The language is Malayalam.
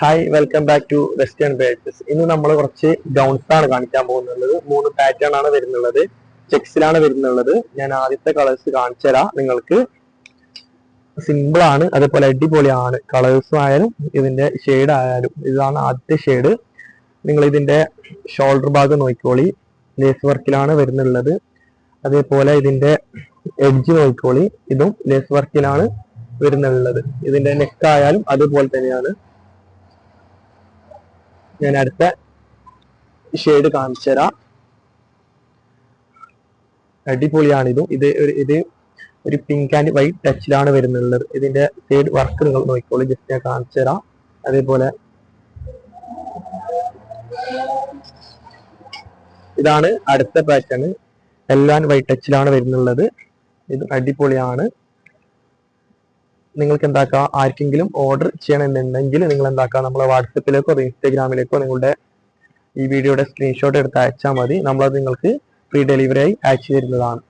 Hi welcome back to western birds. ഇന്ന് നമ്മൾ കുറച്ച് ഗൗൺസ് ആണ് കാണിക്കാൻ പോകുന്നത്. 3 പാറ്റേൺ ആണ് വരുന്നുള്ളത്, ചെക്സിലാണ് വരുന്നുള്ളത്. ഞാൻ ആദ്യത്തെ കളേഴ്സ് കാണിച്ചു തരാം. നിങ്ങൾക്ക് സിമ്പിൾ ആണ്, അതേപോലെ അടിപൊളിയാണ്. കളേഴ്സും ആയാലും ഇതിന്റെ ഷെയ്ഡ് ആയാലും. ഇതാണ് ആദ്യത്തെ ഷെയ്ഡ്. നിങ്ങൾ ഇതിന്റെ ഷോൾഡർ ഭാഗം നോക്കിക്കോളി, ലേസ് വർക്കിലാണ് വരുന്നുള്ളത്. അതേപോലെ ഇതിന്റെ എഡ്ജ് നോക്കിക്കോളി, ഇതും ലേസ് വർക്കിലാണ് വരുന്നുള്ളത്. ഇതിന്റെ നെക്ക് ആയാലും അതുപോലെ തന്നെയാണ്. ഞാൻ അടുത്ത ഷെയ്ഡ് കാണിച്ചു തരാം. അടിപൊളിയാണ് ഇതും. ഇത് ഒരു പിങ്ക് ആൻഡ് വൈറ്റ് ടച്ചിലാണ് വരുന്നുള്ളത്. ഇതിന്റെ സൈഡ് വർക്ക് നിങ്ങൾ നോക്കിക്കോളൂ, ജസ്റ്റ് ഞാൻ കാണിച്ചു തരാം. അതേപോലെ ഇതാണ് അടുത്ത പാറ്റേൺ. യെല്ലോ ആൻഡ് വൈറ്റ് ടച്ചിലാണ് വരുന്നുള്ളത്. ഇത് അടിപൊളിയാണ്. നിങ്ങൾക്ക് എന്താക്കാം, ആർക്കെങ്കിലും ഓർഡർ ചെയ്യണമെന്നുണ്ടെങ്കിൽ നിങ്ങൾ എന്താക്കാം, നമ്മളെ വാട്സപ്പിലേക്കോ ഇൻസ്റ്റാഗ്രാമിലേക്കോ നിങ്ങളുടെ ഈ വീഡിയോയുടെ സ്ക്രീൻഷോട്ട് എടുത്ത് അയച്ചാൽ മതി. നമ്മളത് നിങ്ങൾക്ക് ഫ്രീ ഡെലിവറി ആയി അയച്ചു തരുന്നതാണ്.